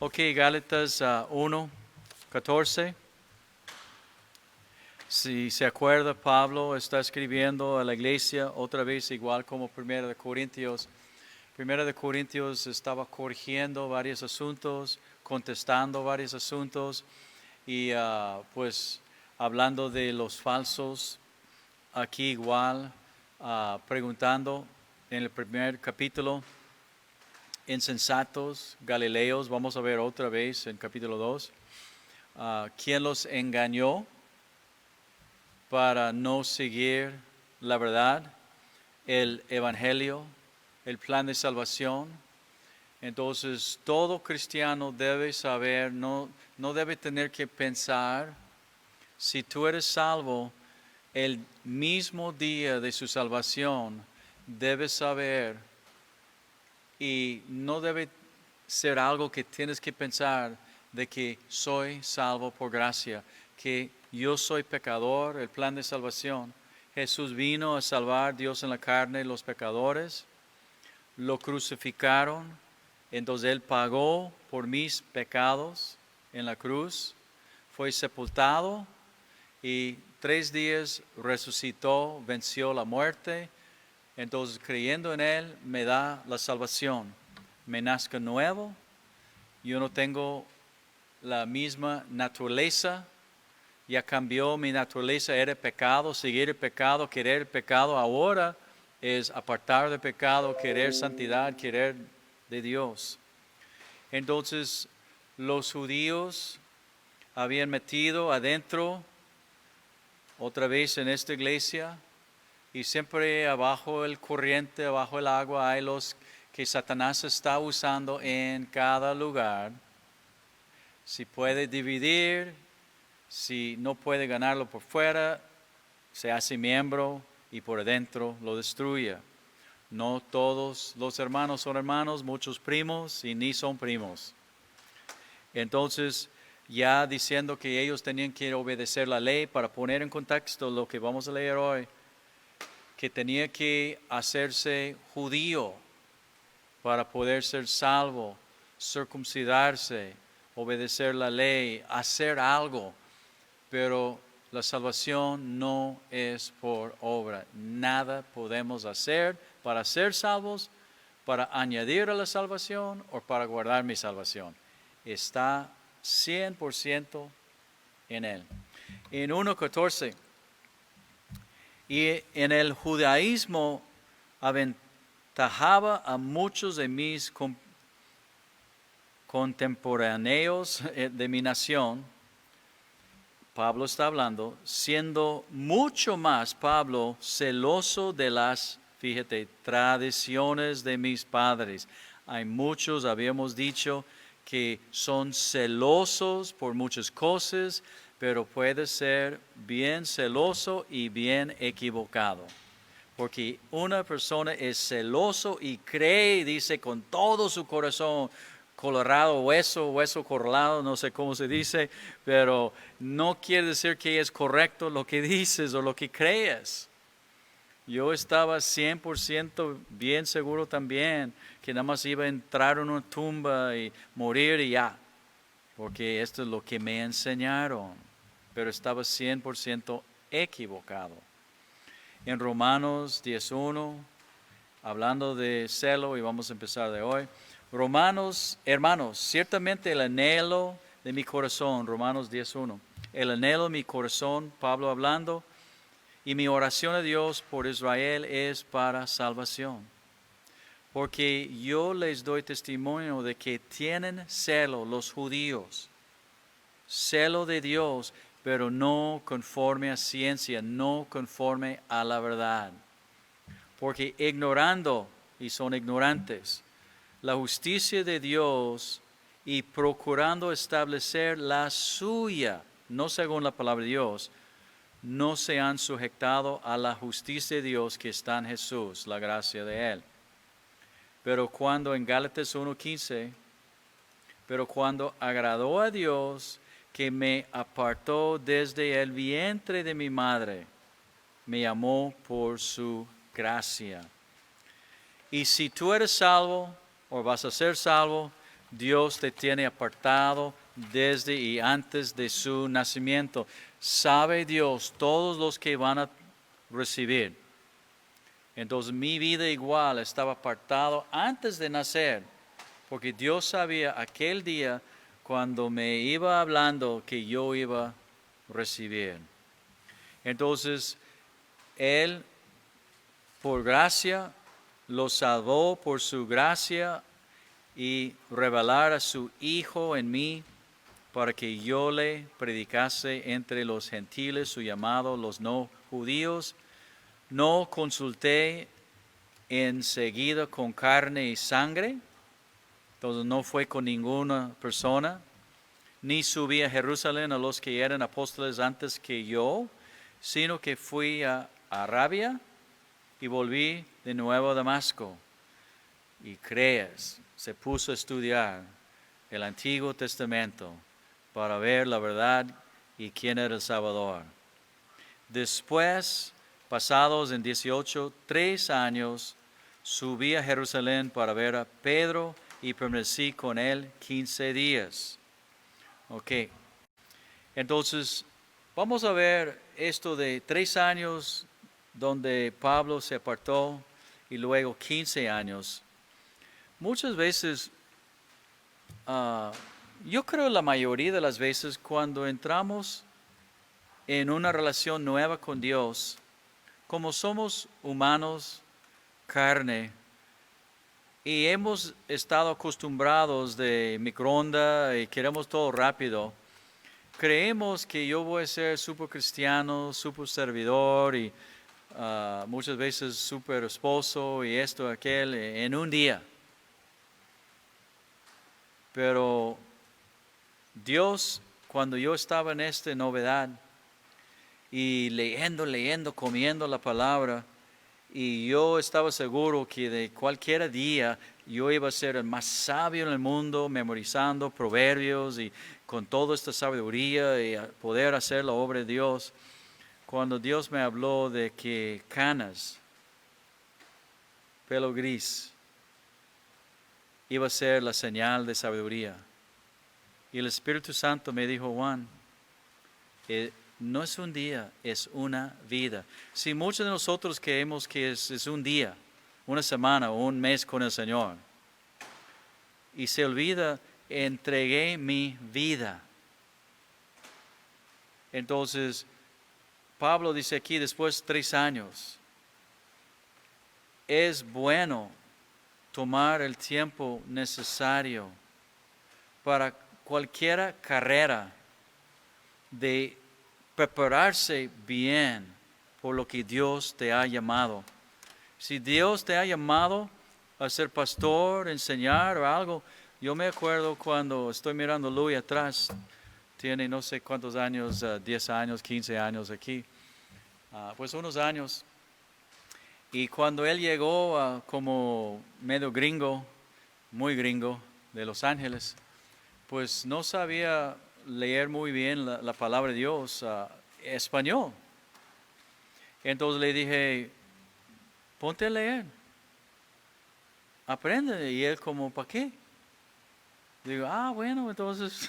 Ok, Gálatas 1, 14. Si se acuerda, Pablo está escribiendo a la iglesia otra vez, igual como Primera de Corintios. Primera de Corintios estaba corrigiendo varios asuntos, contestando varios asuntos y pues hablando de los falsos, aquí igual, preguntando en el primer capítulo, insensatos, galileos, vamos a ver otra vez en capítulo 2, ¿quién los engañó para no seguir la verdad, el evangelio, el plan de salvación? Entonces, todo cristiano debe saber, no debe tener que pensar, si tú eres salvo, el mismo día de su salvación, debes saber, y no debe ser algo que tienes que pensar de que soy salvo por gracia, que yo soy pecador, el plan de salvación. Jesús vino a salvar, Dios en la carne, los pecadores, lo crucificaron, entonces Él pagó por mis pecados en la cruz, fue sepultado y 3 días resucitó, venció la muerte. Entonces, creyendo en Él, me da la salvación. Me nazco nuevo, yo no tengo la misma naturaleza, ya cambió mi naturaleza, era pecado, seguir el pecado, querer el pecado. Ahora es apartar del pecado, querer santidad, querer de Dios. Entonces, los judíos habían metido adentro, otra vez en esta iglesia, y siempre abajo el corriente, abajo el agua, hay los que Satanás está usando en cada lugar. Si puede dividir, si no puede ganarlo por fuera, se hace miembro y por adentro lo destruye. No todos los hermanos son hermanos, muchos primos y ni son primos. Entonces, ya diciendo que ellos tenían que obedecer la ley, para poner en contexto lo que vamos a leer hoy, que tenía que hacerse judío para poder ser salvo, circuncidarse, obedecer la ley, hacer algo. Pero la salvación no es por obra. Nada podemos hacer para ser salvos, para añadir a la salvación o para guardar mi salvación. Está 100% en Él. En 1:14, y en el judaísmo aventajaba a muchos de mis contemporáneos de mi nación. Pablo está hablando, siendo mucho más Pablo celoso de las, fíjate, tradiciones de mis padres. Hay muchos, habíamos dicho, que son celosos por muchas cosas, pero puede ser bien celoso y bien equivocado. Porque una persona es celoso y cree, dice con todo su corazón, colorado, hueso colorado, no sé cómo se dice, pero no quiere decir que es correcto lo que dices o lo que crees. Yo estaba 100% bien seguro también que nada más iba a entrar en una tumba y morir y ya, porque esto es lo que me enseñaron, pero estaba 100% equivocado. En Romanos 10:1, hablando de celo, y vamos a empezar de hoy. Romanos, hermanos, ciertamente el anhelo de mi corazón, Romanos 10:1, el anhelo de mi corazón, Pablo hablando, y mi oración a Dios por Israel es para salvación. Porque yo les doy testimonio de que tienen celo los judíos, celo de Dios, pero no conforme a ciencia, no conforme a la verdad. Porque ignorando, y son ignorantes, la justicia de Dios y procurando establecer la suya, no según la palabra de Dios, no se han sujetado a la justicia de Dios que está en Jesús, la gracia de Él. Pero cuando en Gálatas 1:15, pero cuando agradó a Dios que me apartó desde el vientre de mi madre, me llamó por su gracia. Y si tú eres salvo o vas a ser salvo, Dios te tiene apartado desde y antes de su nacimiento. Sabe Dios todos los que van a recibir. Entonces mi vida igual estaba apartado antes de nacer, porque Dios sabía aquel día cuando me iba hablando que yo iba a recibir. Entonces, Él, por gracia, lo salvó por su gracia y revelar a su Hijo en mí para que yo le predicase entre los gentiles su llamado, los no judíos. No consulté enseguida con carne y sangre, entonces no fue con ninguna persona, ni subí a Jerusalén a los que eran apóstoles antes que yo, sino que fui a Arabia y volví de nuevo a Damasco. Y crees, se puso a estudiar el Antiguo Testamento para ver la verdad y quién era el Salvador. Después, pasados en 3 años, subí a Jerusalén para ver a Pedro y permanecí con él 15 días. Ok, entonces vamos a ver esto de 3 años donde Pablo se apartó y luego 15 años. Muchas veces, yo creo la mayoría de las veces cuando entramos en una relación nueva con Dios, como somos humanos, carne, y hemos estado acostumbrados de microondas y queremos todo rápido, creemos que yo voy a ser súper cristiano, súper servidor y muchas veces súper esposo y esto, aquel, en un día. Pero Dios, cuando yo estaba en esta novedad y leyendo, comiendo la palabra, y yo estaba seguro que de cualquier día yo iba a ser el más sabio en el mundo, memorizando proverbios y con toda esta sabiduría y poder hacer la obra de Dios. Cuando Dios me habló de que canas, pelo gris, iba a ser la señal de sabiduría. Y el Espíritu Santo me dijo, Juan, no es un día, es una vida. Si muchos de nosotros creemos que es un día, una semana o un mes con el Señor, y se olvida, entregué mi vida. Entonces, Pablo dice aquí, después de 3 años, es bueno tomar el tiempo necesario para cualquier carrera de prepararse bien por lo que Dios te ha llamado. Si Dios te ha llamado a ser pastor, enseñar o algo, yo me acuerdo cuando estoy mirando a Luis atrás, tiene no sé cuántos años, 10 años, 15 años aquí, pues unos años. Y cuando él llegó como medio gringo, muy gringo, de Los Ángeles, pues no sabía leer muy bien la palabra de Dios, español. Entonces le dije, ponte a leer, aprende. Y él como, ¿para qué? Digo, bueno, entonces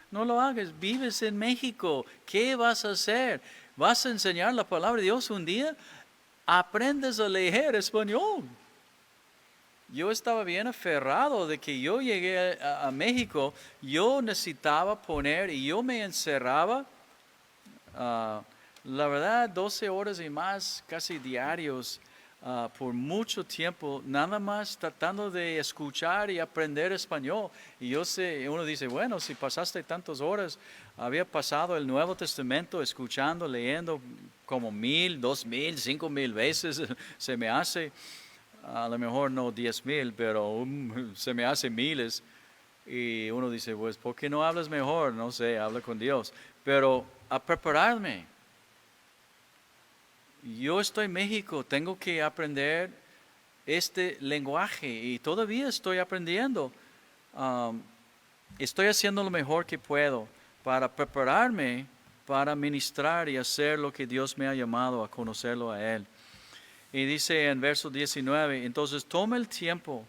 no lo hagas, vives en México, ¿qué vas a hacer? ¿Vas a enseñar la palabra de Dios un día? Aprendes a leer español. Yo estaba bien aferrado de que yo llegué a México, yo necesitaba poner y yo me encerraba, la verdad, 12 horas y más, casi diarios, por mucho tiempo, nada más tratando de escuchar y aprender español. Y yo sé, uno dice, bueno, si pasaste tantas horas, había pasado el Nuevo Testamento escuchando, leyendo como 1000, 2000, 5000 veces, se me hace. A lo mejor no 10,000, pero se me hace miles. Y uno dice, pues, ¿por qué no hablas mejor? No sé, habla con Dios. Pero a prepararme. Yo estoy en México, tengo que aprender este lenguaje y todavía estoy aprendiendo. Estoy haciendo lo mejor que puedo para prepararme para ministrar y hacer lo que Dios me ha llamado a conocerlo a Él. Y dice en verso 19, entonces toma el tiempo,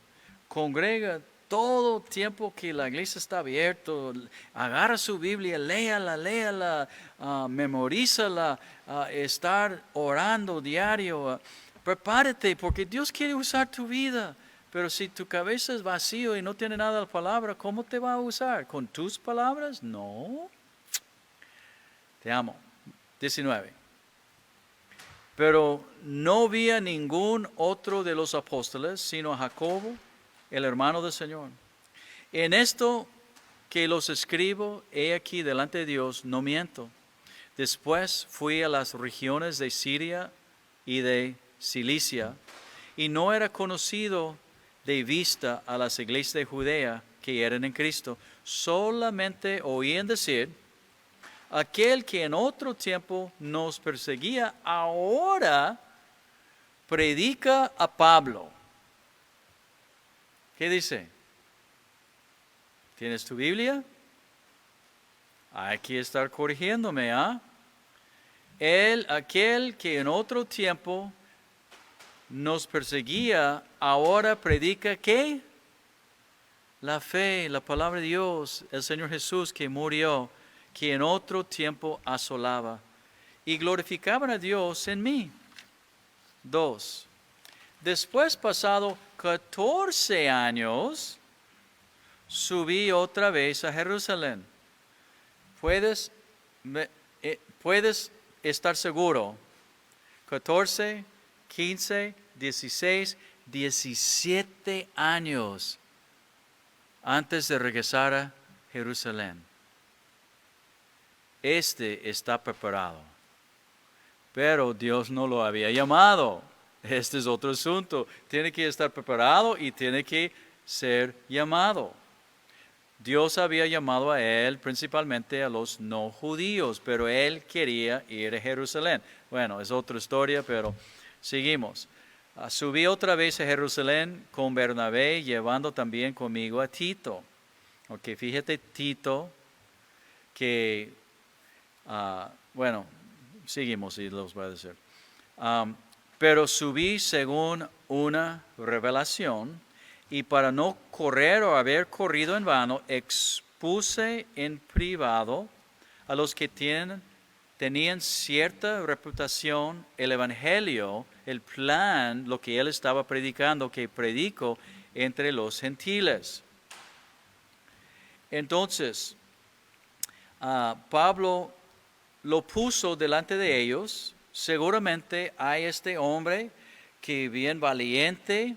congrega todo tiempo que la iglesia está abierta, agarra su Biblia, léala, memorízala, estar orando diario. Prepárate porque Dios quiere usar tu vida. Pero si tu cabeza es vacío y no tiene nada de la palabra, ¿cómo te va a usar? ¿Con tus palabras? No. Te amo. 19. Pero no vi a ningún otro de los apóstoles, sino a Jacobo, el hermano del Señor. En esto que los escribo, he aquí delante de Dios, no miento. Después fui a las regiones de Siria y de Cilicia, y no era conocido de vista a las iglesias de Judea que eran en Cristo. Solamente oían decir, aquel que en otro tiempo nos perseguía, ahora predica a Pablo. ¿Qué dice? ¿Tienes tu Biblia? Hay que estar corrigiéndome, ¿ah? Aquel que en otro tiempo nos perseguía, ahora predica ¿qué? La fe, la palabra de Dios, el Señor Jesús que murió, que en otro tiempo asolaba, y glorificaban a Dios en mí. 2. Después, pasado 14 años, subí otra vez a Jerusalén. Puedes estar seguro, 14, 15, 16, 17 años antes de regresar a Jerusalén. Está preparado, pero Dios no lo había llamado. Este es otro asunto. Tiene que estar preparado y tiene que ser llamado. Dios había llamado a él principalmente a los no judíos, pero él quería ir a Jerusalén. Bueno, es otra historia, pero seguimos. Subí otra vez a Jerusalén con Bernabé, llevando también conmigo a Tito. Ok, fíjate Tito, que, bueno, seguimos y los voy a decir. Pero subí según una revelación, y para no correr o haber corrido en vano, expuse en privado a los que tenían cierta reputación el evangelio, el plan, lo que él estaba predicando, que predicó entre los gentiles. Entonces, Pablo lo puso delante de ellos. Seguramente hay este hombre que bien valiente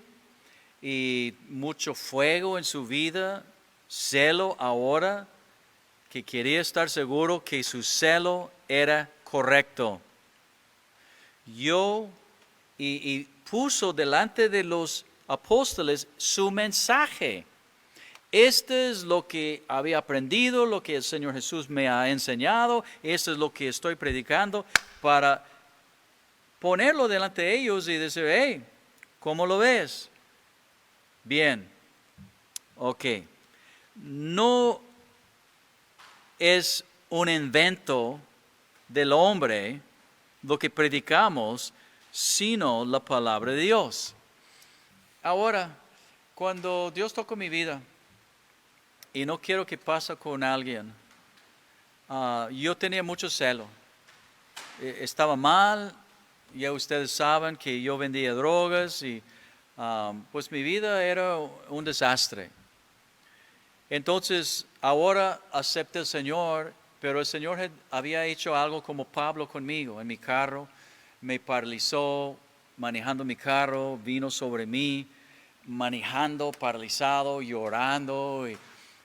y mucho fuego en su vida, celo ahora, que quería estar seguro que su celo era correcto. Y puso delante de los apóstoles su mensaje. Este es lo que había aprendido, lo que el Señor Jesús me ha enseñado, esto es lo que estoy predicando, para ponerlo delante de ellos y decir, hey, ¿cómo lo ves? Bien, ok. No es un invento del hombre lo que predicamos, sino la palabra de Dios. Ahora, cuando Dios tocó mi vida, y no quiero que pase con alguien, yo tenía mucho celo. Estaba mal, ya ustedes saben que yo vendía drogas y pues mi vida era un desastre. Entonces, ahora acepté al Señor, pero el Señor había hecho algo como Pablo conmigo en mi carro. Me paralizó manejando mi carro, vino sobre mí, manejando, paralizado, llorando. Y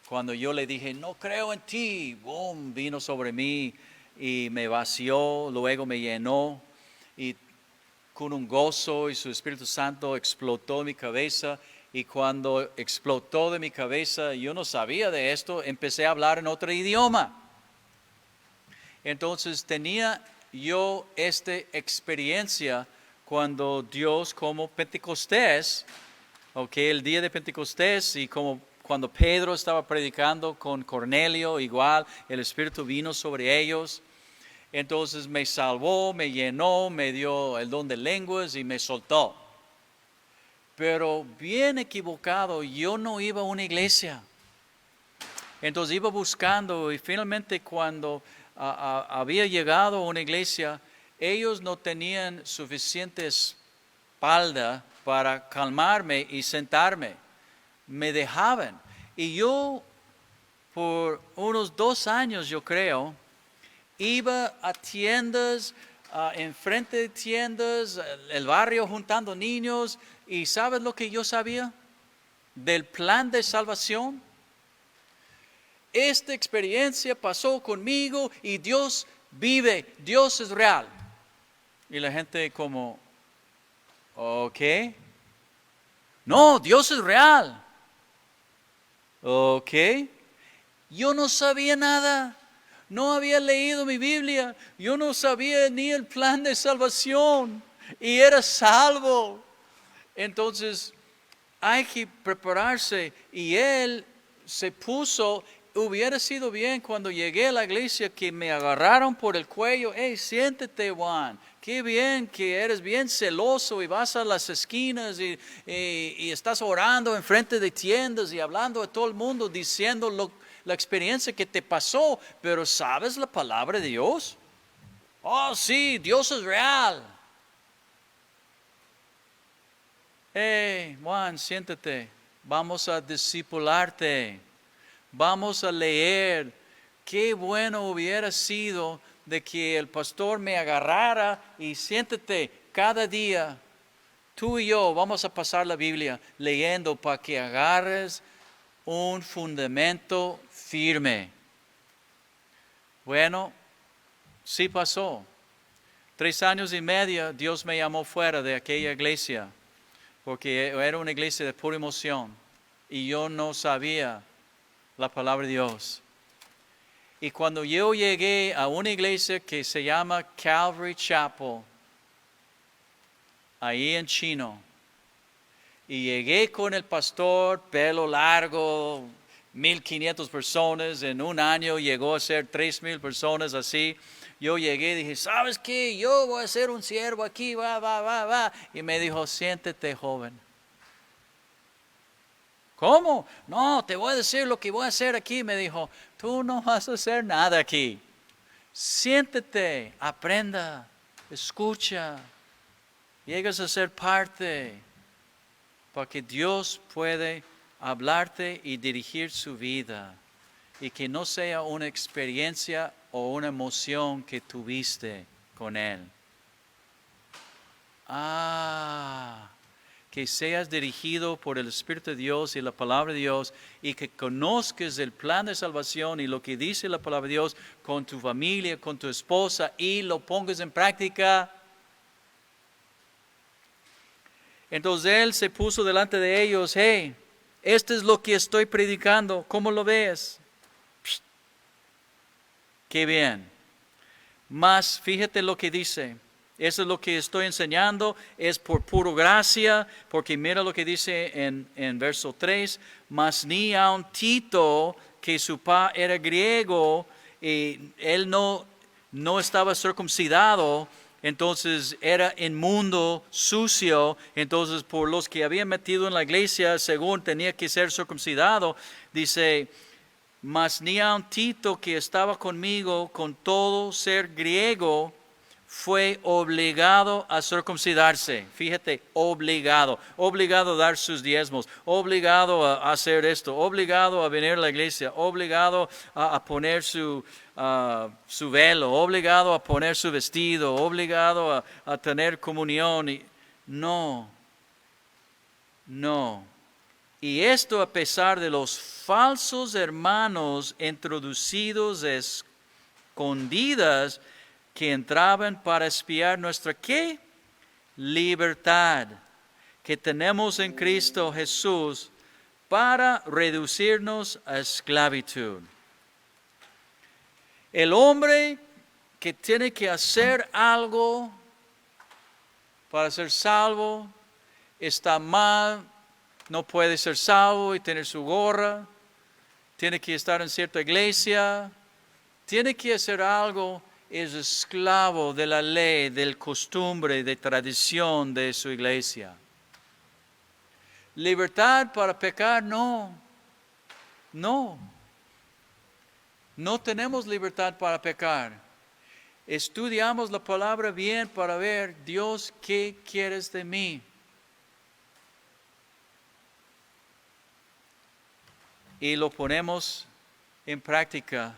cuando yo le dije, no creo en ti, boom, vino sobre mí y me vació, luego me llenó. Y con un gozo y su Espíritu Santo explotó en mi cabeza. Y cuando explotó de mi cabeza, yo no sabía de esto, empecé a hablar en otro idioma. Entonces tenía yo esta experiencia cuando Dios, como Pentecostés, el día de Pentecostés, y como cuando Pedro estaba predicando con Cornelio, igual el Espíritu vino sobre ellos. Entonces me salvó, me llenó, me dio el don de lenguas y me soltó. pero bien equivocado. Yo no iba a una iglesia. Entonces iba buscando y finalmente cuando había llegado a una iglesia, ellos no tenían suficiente espalda para calmarme y sentarme. Me dejaban. Y yo, por unos 2 años, yo creo, iba a tiendas, enfrente de tiendas, el barrio juntando niños. ¿Y sabes lo que yo sabía? Del plan de salvación. Esta experiencia pasó conmigo y Dios vive, Dios es real. Y la gente como, ok. No, Dios es real. Ok. Yo no sabía nada. No había leído mi Biblia. Yo no sabía ni el plan de salvación. Y era salvo. Entonces, hay que prepararse. Y él se puso. Hubiera sido bien cuando llegué a la iglesia que me agarraron por el cuello. Hey, siéntete, Juan. Qué bien que eres bien celoso y vas a las esquinas y estás orando enfrente de tiendas y hablando a todo el mundo, diciendo la experiencia que te pasó. Pero ¿sabes la palabra de Dios? Oh, sí, Dios es real. Hey, Juan, siéntate. Vamos a discipularte. Vamos a leer. Qué bueno hubiera sido de que el pastor me agarrara y siéntate cada día. Tú y yo vamos a pasar la Biblia leyendo para que agarres un fundamento firme. Bueno, sí pasó. 3 años y medio Dios me llamó fuera de aquella iglesia porque era una iglesia de pura emoción y yo no sabía la palabra de Dios. Y cuando yo llegué a una iglesia que se llama Calvary Chapel, ahí en Chino, y llegué con el pastor, pelo largo, 1,500 personas, en un año llegó a ser 3,000 personas así. Yo llegué y dije, ¿sabes qué? Yo voy a ser un siervo aquí, va. Y me dijo, siéntete, joven. ¿Cómo? No, te voy a decir lo que voy a hacer aquí. Me dijo, tú no vas a hacer nada aquí. Siéntete, aprenda, escucha. Llegas a ser parte. Porque Dios puede hablarte y dirigir su vida. Y que no sea una experiencia o una emoción que tuviste con Él. Que seas dirigido por el Espíritu de Dios y la palabra de Dios y que conozcas el plan de salvación y lo que dice la palabra de Dios con tu familia, con tu esposa y lo pongas en práctica. Entonces él se puso delante de ellos, hey, esto es lo que estoy predicando, ¿cómo lo ves? Psst. Qué bien. Mas fíjate lo que dice. Eso es lo que estoy enseñando, es por pura gracia, porque mira lo que dice en verso 3, mas ni aun Tito, que su papá era griego, y él no estaba circuncidado, entonces era inmundo, sucio, entonces por los que habían metido en la iglesia, según tenía que ser circuncidado, dice, mas ni aun Tito, que estaba conmigo, con todo ser griego, fue obligado a circuncidarse. Fíjate, obligado a dar sus diezmos, obligado a hacer esto, obligado a venir a la iglesia, obligado a poner su velo, obligado a poner su vestido, obligado a tener comunión. No. Y esto a pesar de los falsos hermanos introducidos escondidas que entraban para espiar nuestra ¿qué? Libertad que tenemos en Cristo Jesús para reducirnos a esclavitud. El hombre que tiene que hacer algo para ser salvo está mal, no puede ser salvo y tener su gorra, tiene que estar en cierta iglesia, tiene que hacer algo. Es esclavo de la ley, del costumbre, de tradición de su iglesia. Libertad para pecar, no. No. No tenemos libertad para pecar. Estudiamos la palabra bien para ver, Dios, ¿qué quieres de mí? Y lo ponemos en práctica.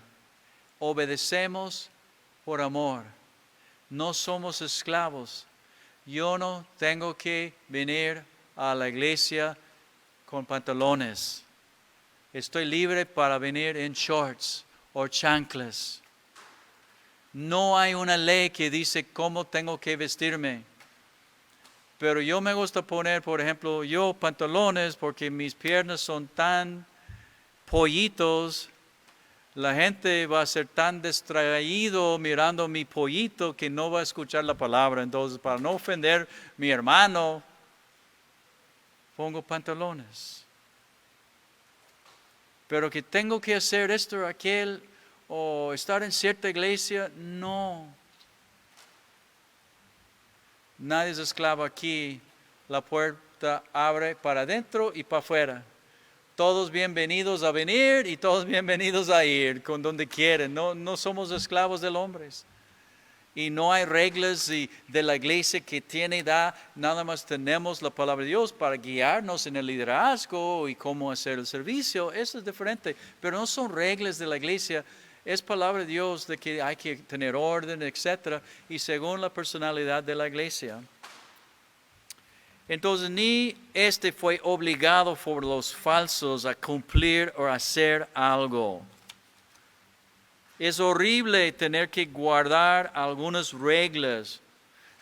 Obedecemos por amor. No somos esclavos. Yo no tengo que venir a la iglesia con pantalones. Estoy libre para venir en shorts o chanclas. No hay una ley que dice cómo tengo que vestirme. Pero yo me gusta poner, por ejemplo, pantalones porque mis piernas son tan pollitos. La gente va a ser tan distraído mirando mi pollito que no va a escuchar la palabra. Entonces, para no ofender a mi hermano, pongo pantalones. Pero que tengo que hacer esto o aquel, o estar en cierta iglesia, no. Nadie es esclavo aquí. La puerta abre para adentro y para afuera. Todos bienvenidos a venir y todos bienvenidos a ir, con donde quieren. No somos esclavos del hombre. Y no hay reglas de la iglesia que tiene edad. Nada más tenemos la palabra de Dios para guiarnos en el liderazgo y cómo hacer el servicio. Eso es diferente. Pero no son reglas de la iglesia. Es palabra de Dios de que hay que tener orden, etc. Y según la personalidad de la iglesia. Entonces, ni fue obligado por los falsos a cumplir o hacer algo. Es horrible tener que guardar algunas reglas,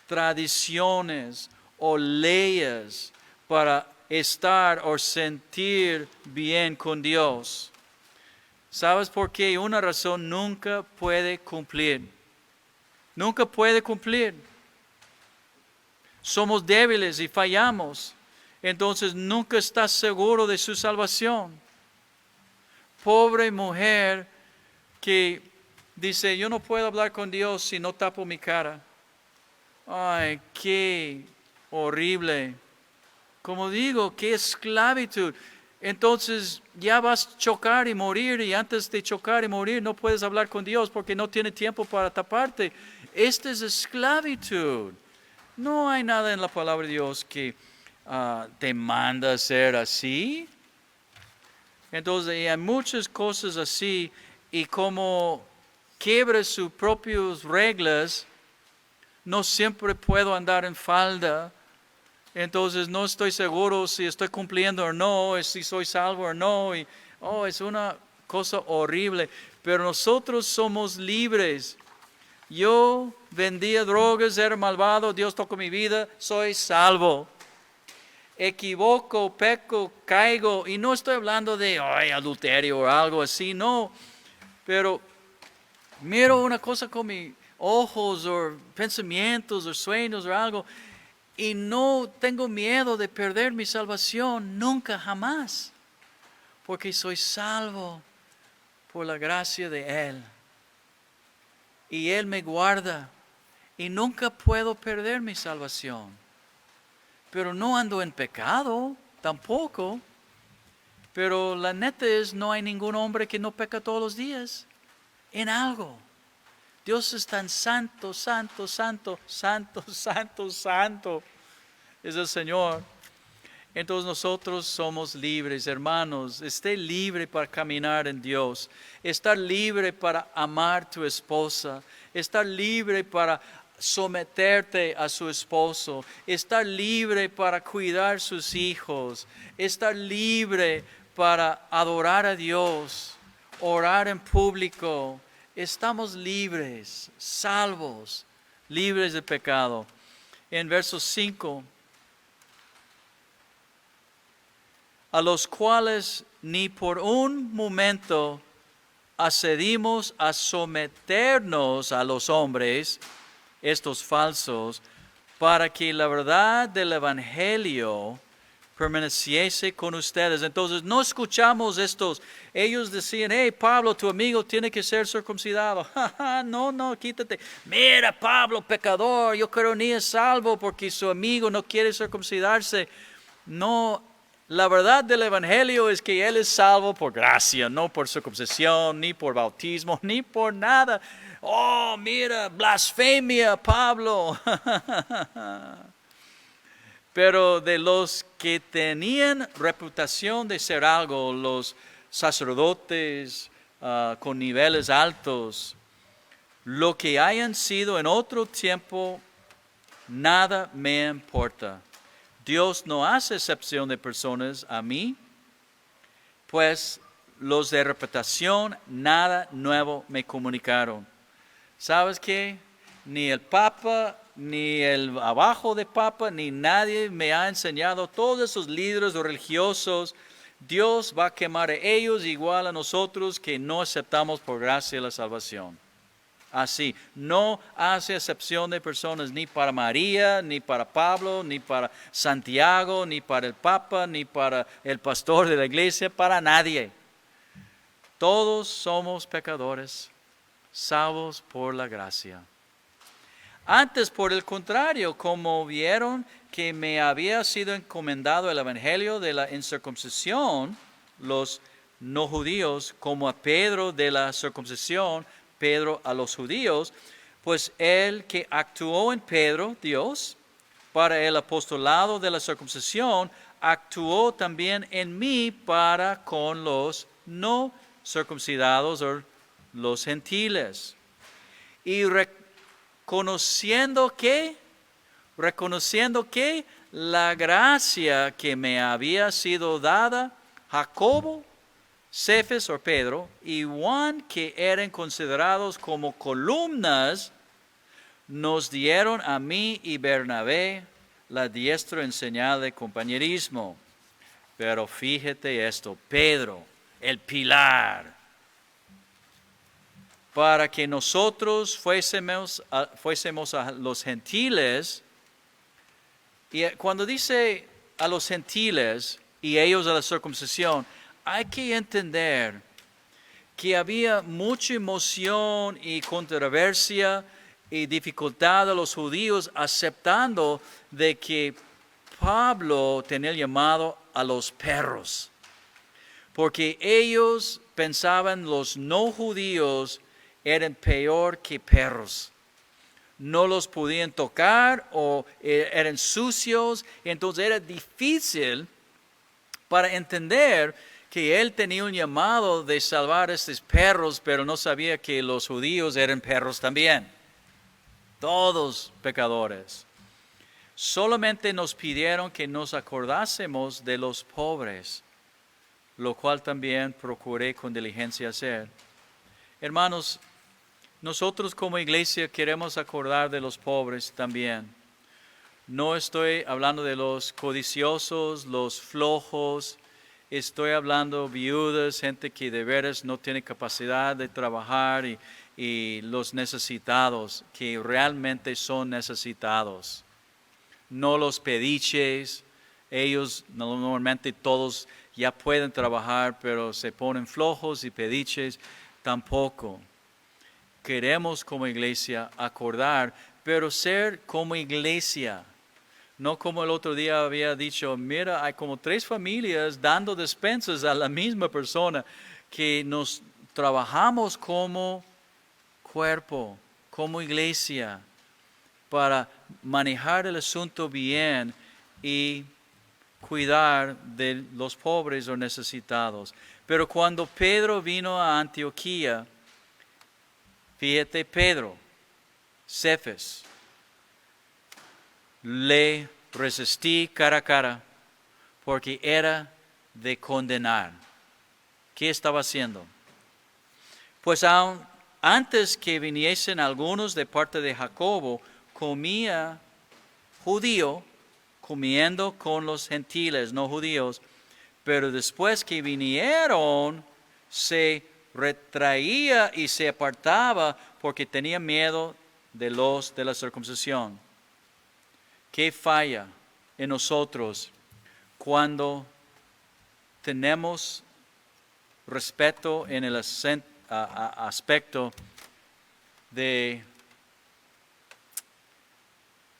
tradiciones o leyes para estar o sentir bien con Dios. ¿Sabes por qué? Una razón nunca puede cumplir. Nunca puede cumplir. Somos débiles y fallamos. Entonces nunca estás seguro de su salvación. Pobre mujer que dice, yo no puedo hablar con Dios si no tapo mi cara. Ay, qué horrible. Como digo, qué esclavitud. Entonces ya vas a chocar y morir, y antes de chocar y morir no puedes hablar con Dios porque no tiene tiempo para taparte. Esta es esclavitud. No hay nada en la palabra de Dios que te manda a ser así. Entonces hay muchas cosas así, y como quiebra sus propias reglas, no siempre puedo andar en falda. Entonces no estoy seguro si estoy cumpliendo o no, si soy salvo o no. Es una cosa horrible. Pero nosotros somos libres. Yo vendía drogas, era malvado, Dios tocó mi vida, soy salvo. Equivoco, peco, caigo, y no estoy hablando de adulterio o algo así, no. Pero miro una cosa con mis ojos o pensamientos o sueños o algo, y no tengo miedo de perder mi salvación, nunca, jamás. Porque soy salvo por la gracia de Él. Y Él me guarda. Y nunca puedo perder mi salvación. Pero no ando en pecado, tampoco. Pero la neta es, no hay ningún hombre que no peca todos los días. En algo. Dios es tan santo, santo, santo, santo, santo, santo. Es el Señor. Entonces nosotros somos libres, hermanos. Esté libre para caminar en Dios. Estar libre para amar a tu esposa. Estar libre para someterte a su esposo. Estar libre para cuidar sus hijos. Estar libre para adorar a Dios. Orar en público. Estamos libres, salvos, libres de pecado. En verso 5. A los cuales ni por un momento accedimos a someternos a los hombres, estos falsos, para que la verdad del Evangelio permaneciese con ustedes. Entonces no escuchamos estos. Ellos decían, hey Pablo, tu amigo tiene que ser circuncidado. No, quítate. Mira Pablo, pecador, yo creo ni es salvo porque su amigo no quiere circuncidarse. No. La verdad del Evangelio es que Él es salvo por gracia, no por circuncisión, ni por bautismo, ni por nada. Oh, mira, blasfemia, Pablo. Pero de los que tenían reputación de ser algo, los sacerdotes con niveles altos, lo que hayan sido en otro tiempo, nada me importa. Dios no hace excepción de personas a mí, pues los de reputación nada nuevo me comunicaron. ¿Sabes qué? Ni el Papa, ni el abajo de Papa, ni nadie me ha enseñado. Todos esos líderes religiosos, Dios va a quemar a ellos igual a nosotros que no aceptamos por gracia la salvación. Así, no hace excepción de personas ni para María, ni para Pablo, ni para Santiago, ni para el Papa, ni para el pastor de la iglesia, para nadie. Todos somos pecadores, salvos por la gracia. Antes, por el contrario, como vieron que me había sido encomendado el evangelio de la incircuncisión, los no judíos, como a Pedro de la circuncisión, Pedro a los judíos, pues el que actuó en Pedro, Dios, para el apostolado de la circuncisión, actuó también en mí para con los no circuncidados o los gentiles. Y reconociendo que la gracia que me había sido dada, Jacobo, Cefas o Pedro y Juan, que eran considerados como columnas, nos dieron a mí y Bernabé la diestra en señal de compañerismo. Pero fíjate esto, Pedro, el pilar, para que nosotros fuésemos a los gentiles. Y cuando dice a los gentiles y ellos a la circuncisión, hay que entender que había mucha emoción y controversia y dificultad de los judíos aceptando de que Pablo tenía el llamado a los perros, porque ellos pensaban los no judíos eran peor que perros. No los podían tocar o eran sucios, entonces era difícil para entender que él tenía un llamado de salvar a estos perros, pero no sabía que los judíos eran perros también. Todos pecadores. Solamente nos pidieron que nos acordásemos de los pobres, lo cual también procuré con diligencia hacer. Hermanos, nosotros como iglesia queremos acordar de los pobres también. No estoy hablando de los codiciosos, los flojos. Estoy hablando viudas, gente que de veras no tiene capacidad de trabajar y los necesitados, que realmente son necesitados. No los pediches, ellos normalmente todos ya pueden trabajar, pero se ponen flojos y pediches tampoco. Queremos como iglesia acordar, pero ser como iglesia. No como el otro día había dicho, mira, hay como 3 familias dando despensas a la misma persona, que nos trabajamos como cuerpo, como iglesia, para manejar el asunto bien y cuidar de los pobres o necesitados. Pero cuando Pedro vino a Antioquía, fíjate, Pedro, Cefas, le resistí cara a cara porque era de condenar. ¿Qué estaba haciendo? Pues aún antes que viniesen algunos de parte de Jacobo, comía judío, comiendo con los gentiles, no judíos, pero después que vinieron, se retraía y se apartaba porque tenía miedo de los de la circuncisión. ¿Qué falla en nosotros cuando tenemos respeto en el aspecto de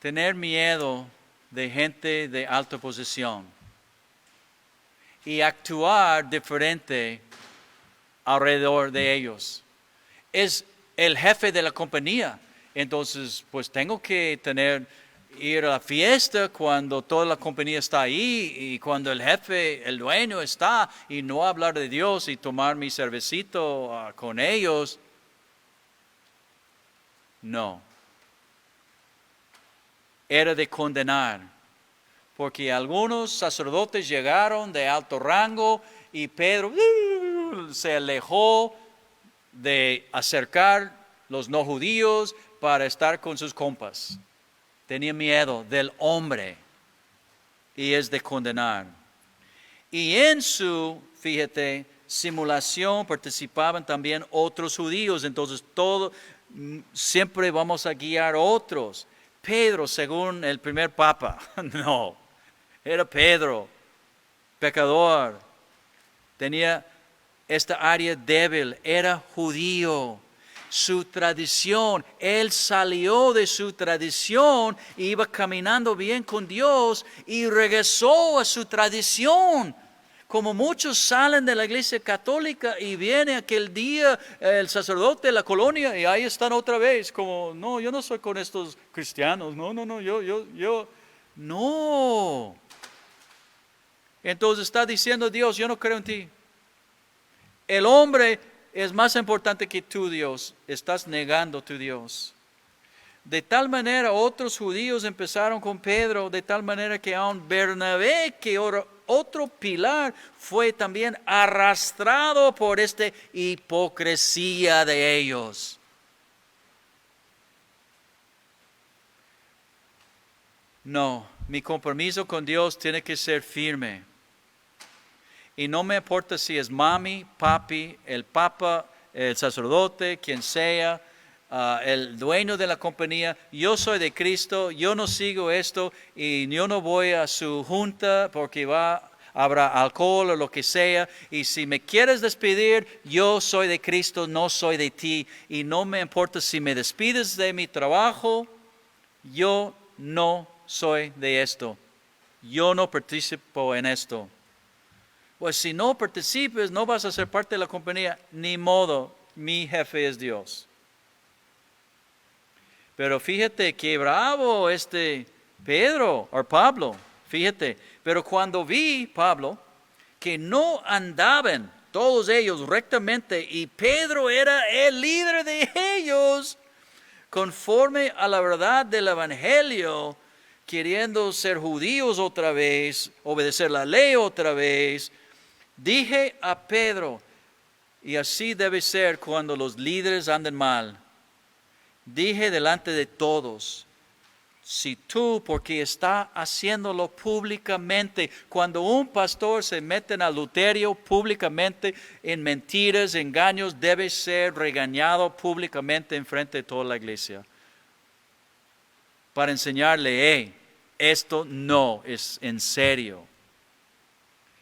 tener miedo de gente de alta posición? y actuar diferente alrededor de ellos. Es el jefe de la compañía. Entonces, pues tengo que ir a la fiesta cuando toda la compañía está ahí y cuando el jefe, el dueño está, y no hablar de Dios y tomar mi cervecito con ellos. No. Era de condenar, porque algunos sacerdotes llegaron de alto rango y Pedro se alejó de acercar los no judíos para estar con sus compas. Tenía miedo del hombre y es de condenar. Y en su, fíjate, simulación participaban también otros judíos. Entonces siempre vamos a guiar a otros. Pedro, según el primer papa, no, era Pedro, pecador, tenía esta área débil, era judío. Su tradición, él salió de su tradición, iba caminando bien con Dios y regresó a su tradición. Como muchos salen de la iglesia católica y viene aquel día el sacerdote de la colonia y ahí están otra vez, como, no, yo no soy con estos cristianos, no, no. Entonces está diciendo Dios, yo no creo en ti. El hombre es más importante que tu Dios, estás negando tu Dios. De tal manera otros judíos empezaron con Pedro, de tal manera que aun Bernabé, que otro pilar, fue también arrastrado por esta hipocresía de ellos. No, mi compromiso con Dios tiene que ser firme. Y no me importa si es mami, papi, el papa, el sacerdote, quien sea, el dueño de la compañía. Yo soy de Cristo, yo no sigo esto y yo no voy a su junta porque habrá alcohol o lo que sea. Y si me quieres despedir, yo soy de Cristo, no soy de ti. Y no me importa si me despides de mi trabajo, yo no soy de esto. Yo no participo en esto. Pues si no participes, no vas a ser parte de la compañía, ni modo, mi jefe es Dios. Pero fíjate que bravo Pedro o Pablo, fíjate. Pero cuando vi, Pablo, que no andaban todos ellos rectamente y Pedro era el líder de ellos, conforme a la verdad del Evangelio, queriendo ser judíos otra vez, obedecer la ley otra vez, dije a Pedro, y así debe ser cuando los líderes anden mal, dije delante de todos, si tú, porque está haciéndolo públicamente, cuando un pastor se mete en adulterio públicamente, en mentiras, engaños, debe ser regañado públicamente en frente de toda la iglesia. Para enseñarle, esto no es en serio.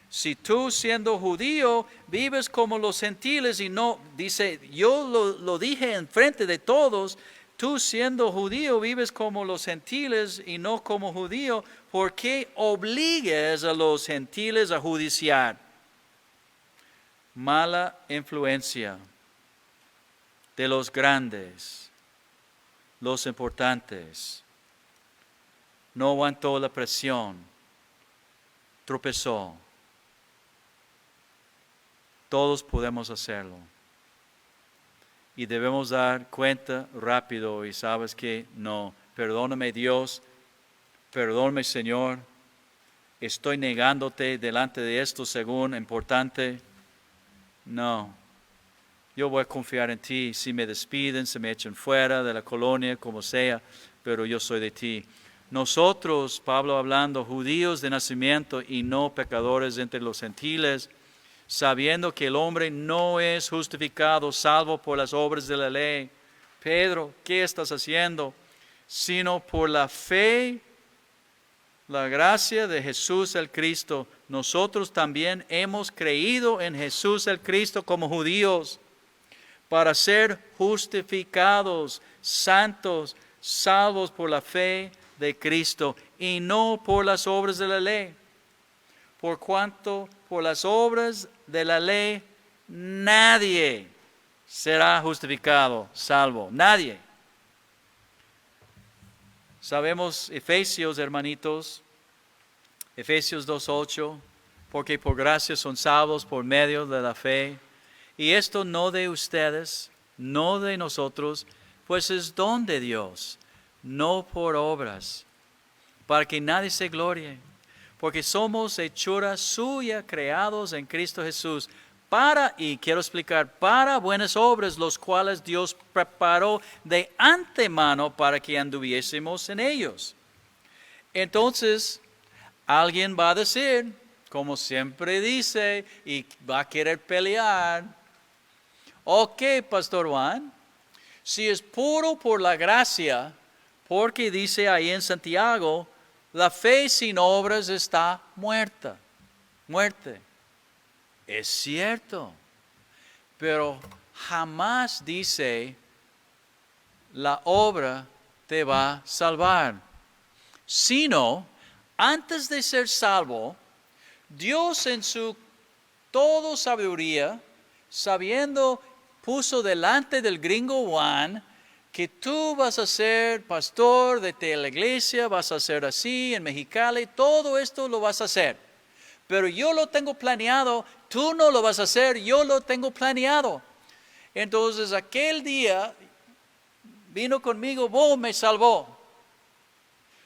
Si tú siendo judío vives como los gentiles y no, dice, yo lo dije en frente de todos, tú siendo judío vives como los gentiles y no como judío, ¿por qué obligues a los gentiles a judiciar? Mala influencia de los grandes, los importantes. No aguantó la presión, tropezó. Todos podemos hacerlo. Y debemos dar cuenta rápido y sabes que no, perdóname Dios, perdóname Señor, estoy negándote delante de esto según importante. No, yo voy a confiar en ti, si me despiden, si me echan fuera de la colonia, como sea, pero yo soy de ti. Nosotros, Pablo hablando, judíos de nacimiento y no pecadores entre los gentiles, sabiendo que el hombre no es justificado salvo por las obras de la ley. Pedro, ¿qué estás haciendo? Sino por la fe, la gracia de Jesús el Cristo. Nosotros también hemos creído en Jesús el Cristo como judíos para ser justificados, santos, salvos por la fe de Cristo y no por las obras de la ley. por cuanto por las obras de la ley nadie será justificado, salvo. Nadie. Sabemos Efesios, hermanitos, Efesios 2:8, porque por gracia son salvos por medio de la fe. Y esto no de ustedes, no de nosotros, pues es don de Dios, no por obras, para que nadie se glorie, porque somos hechura suya, creados en Cristo Jesús, y quiero explicar, para buenas obras, los cuales Dios preparó de antemano para que anduviésemos en ellos. Entonces, alguien va a decir, como siempre dice, y va a querer pelear, ok, Pastor Juan, si es puro por la gracia, porque dice ahí en Santiago, la fe sin obras está muerta, muerte. Es cierto, pero jamás dice la obra te va a salvar, sino antes de ser salvo, Dios en su toda sabiduría, sabiendo, puso delante del gringo Juan que tú vas a ser pastor de la iglesia, vas a ser así en Mexicali, todo esto lo vas a hacer. Pero yo lo tengo planeado, tú no lo vas a hacer, yo lo tengo planeado. Entonces aquel día vino conmigo, boom, me salvó.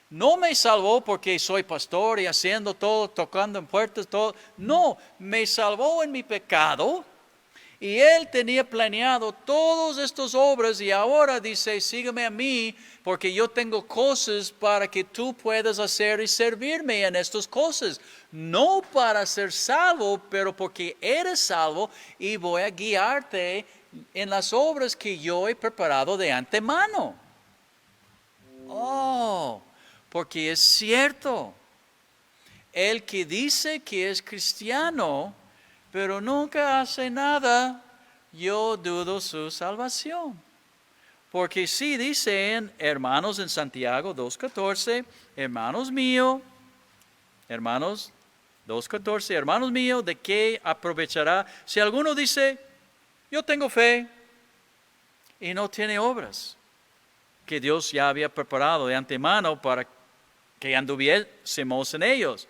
No me salvó porque soy pastor y haciendo todo, tocando en puertas, todo. No, me salvó en mi pecado. Y Él tenía planeado todas estas obras y ahora dice, sígueme a mí porque yo tengo cosas para que tú puedas hacer y servirme en estas cosas. No para ser salvo, pero porque eres salvo y voy a guiarte en las obras que yo he preparado de antemano. Oh, porque es cierto. El que dice que es cristiano, pero nunca hace nada, yo dudo su salvación. Porque sí dicen, hermanos en Santiago 2:14, hermanos míos, 2:14, hermanos míos, ¿de qué aprovechará? Si alguno dice, yo tengo fe y no tiene obras, que Dios ya había preparado de antemano para que anduviésemos en ellos.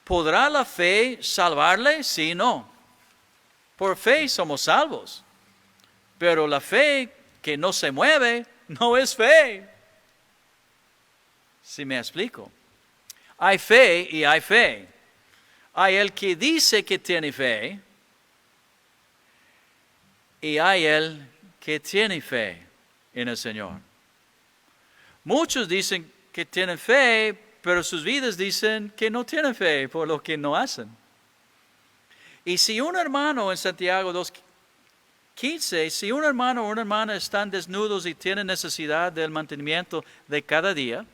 ¿Podrá la fe salvarle? Sí, no. Por fe somos salvos. Pero la fe que no se mueve no es fe. ¿Sí me explico? Hay fe y hay fe. Hay el que dice que tiene fe y hay el que tiene fe en el Señor. Muchos dicen que tienen fe, pero sus vidas dicen que no tienen fe por lo que no hacen. Y si un hermano en Santiago 2:15, si un hermano o una hermana están desnudos y tienen necesidad del mantenimiento de cada día,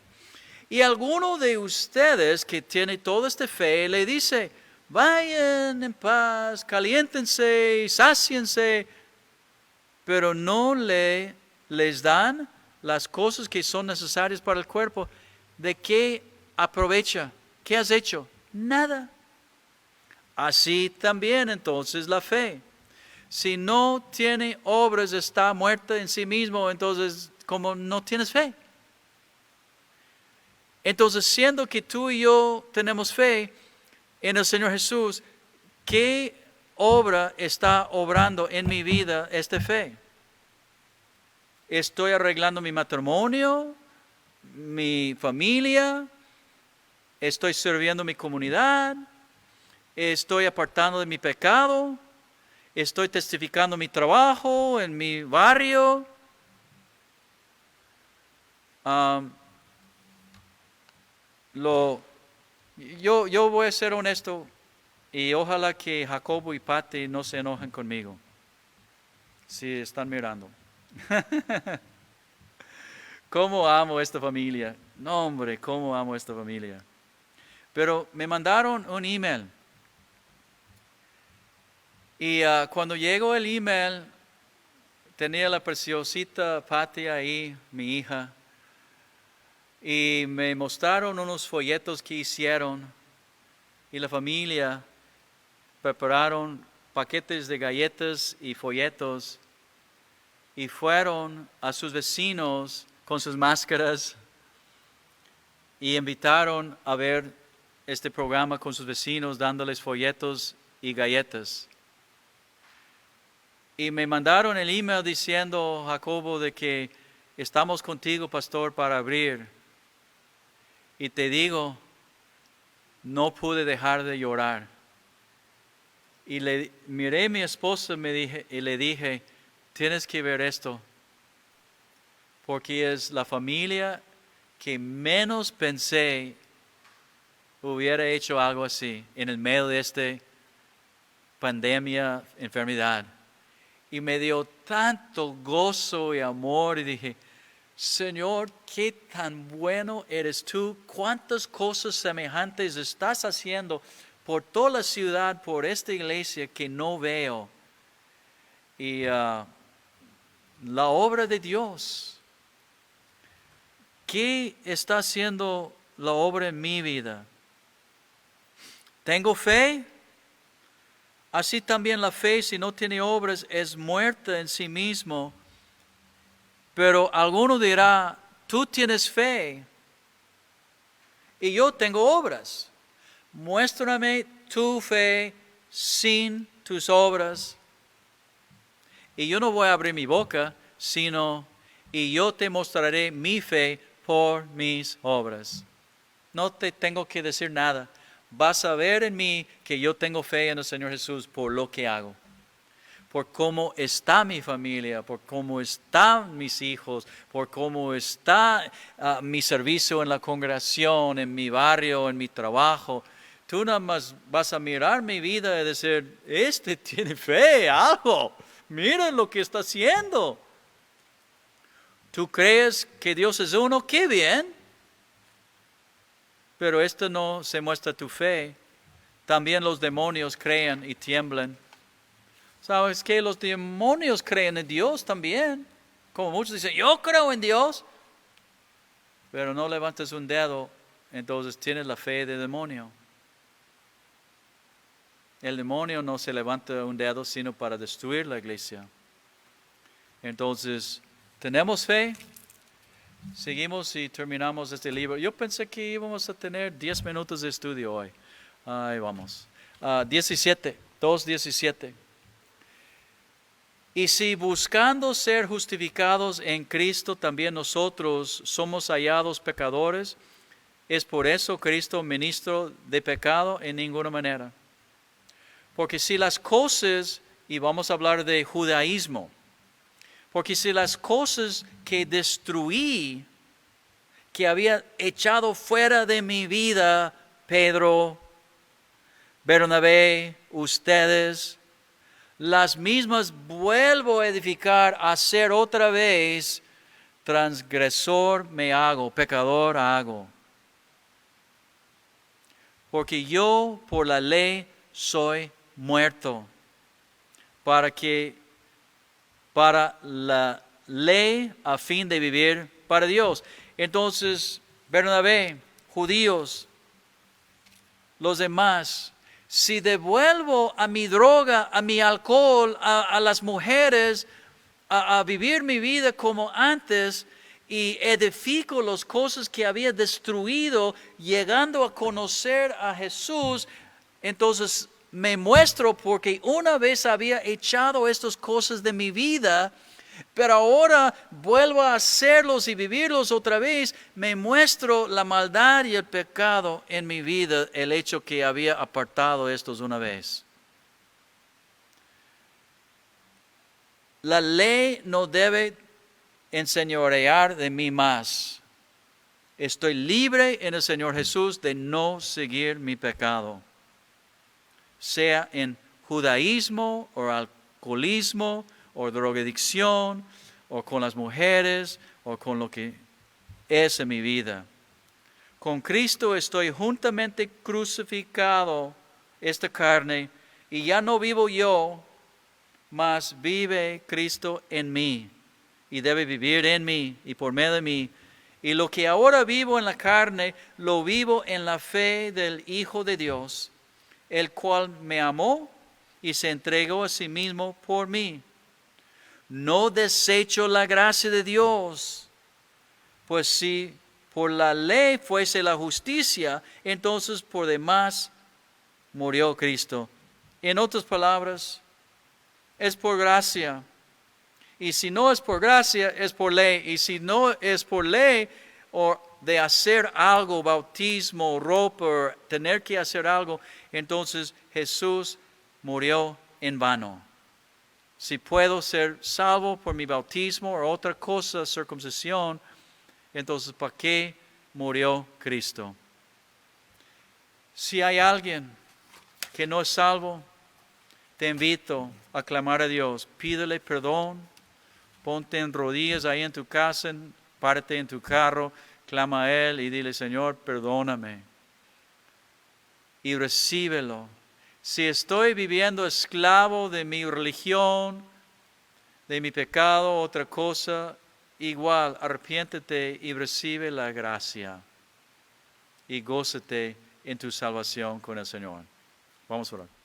y alguno de ustedes que tiene toda esta fe le dice, vayan en paz, caliéntense, sáciense, pero no les dan las cosas que son necesarias para el cuerpo, ¿de qué aprovecha? ¿Qué has hecho? Nada. Así también entonces la fe. Si no tiene obras, está muerta en sí mismo, entonces como no tienes fe. Entonces, siendo que tú y yo tenemos fe en el Señor Jesús, ¿qué obra está obrando en mi vida esta fe? ¿Estoy arreglando mi matrimonio, mi familia? ¿Estoy sirviendo mi comunidad? ¿Estoy apartando de mi pecado? ¿Estoy testificando mi trabajo en mi barrio? Yo voy a ser honesto y ojalá que Jacobo y Pati no se enojen conmigo si están mirando. ¿Cómo amo esta familia? No, hombre, cómo amo esta familia. Pero me mandaron un email. Y cuando llegó el email, tenía la preciosita Pati ahí, mi hija. Y me mostraron unos folletos que hicieron. y la familia prepararon paquetes de galletas y folletos y fueron a sus vecinos con sus máscaras y invitaron a ver este programa con sus vecinos dándoles folletos y galletas. Y me mandaron el email diciendo, Jacobo, de que estamos contigo, pastor, para abrir. Y te digo, no pude dejar de llorar. Y miré a mi esposa y le dije, tienes que ver esto, porque es la familia que menos pensé hubiera hecho algo así en el medio de esta pandemia, enfermedad. Y me dio tanto gozo y amor y dije, Señor, qué tan bueno eres tú, cuántas cosas semejantes estás haciendo por toda la ciudad, por esta iglesia que no veo. Y la obra de Dios, ¿qué está haciendo la obra en mi vida? ¿Tengo fe? Así también la fe, si no tiene obras, es muerta en sí mismo. Pero alguno dirá, tú tienes fe y yo tengo obras. Muéstrame tu fe sin tus obras. Y yo no voy a abrir mi boca, sino, y yo te mostraré mi fe por mis obras. No te tengo que decir nada. Vas a ver en mí que yo tengo fe en el Señor Jesús por lo que hago. Por cómo está mi familia, por cómo están mis hijos, por cómo está mi servicio en la congregación, en mi barrio, en mi trabajo. Tú nada más vas a mirar mi vida y decir, este tiene fe, algo. Mira lo que está haciendo. ¿Tú crees que Dios es uno? ¡Qué bien! Pero esto no se muestra tu fe. También los demonios creen y tiemblan. ¿Sabes qué? Los demonios creen en Dios también. Como muchos dicen, yo creo en Dios. Pero no levantas un dedo, entonces tienes la fe del demonio. El demonio no se levanta un dedo sino para destruir la iglesia. Entonces, ¿tenemos fe? Seguimos y terminamos este libro. Yo pensé que íbamos a tener 10 minutos de estudio hoy. Ahí vamos. 2:17. Y si buscando ser justificados en Cristo también nosotros somos hallados pecadores, ¿es por eso Cristo ministro de pecado? En ninguna manera. Porque si las cosas, y vamos a hablar de judaísmo, porque si las cosas que destruí, que había echado fuera de mi vida, Pedro, Bernabé, ustedes, las mismas vuelvo a edificar, a hacer otra vez, transgresor me hago, pecador hago. Porque yo por la ley soy muerto, para la ley a fin de vivir para Dios. Entonces, Bernabé, judíos, los demás, si devuelvo a mi droga, a mi alcohol, a las mujeres, a vivir mi vida como antes y edifico las cosas que había destruido, llegando a conocer a Jesús, entonces me muestro porque una vez había echado estas cosas de mi vida, pero ahora vuelvo a hacerlos y vivirlos otra vez. Me muestro la maldad y el pecado en mi vida, el hecho que había apartado estos una vez. La ley no debe enseñorear de mí más. Estoy libre en el Señor Jesús de no seguir mi pecado. Sea en judaísmo o alcoholismo o drogadicción o con las mujeres o con lo que es en mi vida. Con Cristo estoy juntamente crucificado esta carne y ya no vivo yo, mas vive Cristo en mí y debe vivir en mí y por medio de mí. Y lo que ahora vivo en la carne, lo vivo en la fe del Hijo de Dios, el cual me amó y se entregó a sí mismo por mí. No desecho la gracia de Dios, pues si por la ley fuese la justicia, entonces por demás murió Cristo. En otras palabras, es por gracia. Y si no es por gracia, es por ley. Y si no es por ley, o de hacer algo, bautismo, ropa, tener que hacer algo, entonces Jesús murió en vano. Si puedo ser salvo por mi bautismo o otra cosa, circuncisión, entonces ¿para qué murió Cristo? Si hay alguien que no es salvo, te invito a clamar a Dios. Pídele perdón, ponte en rodillas ahí en tu casa, párate en tu carro, clama a Él y dile, Señor, perdóname. Y recíbelo. Si estoy viviendo esclavo de mi religión, de mi pecado, otra cosa, igual, arrepiéntete y recibe la gracia. Y gózate en tu salvación con el Señor. Vamos a orar.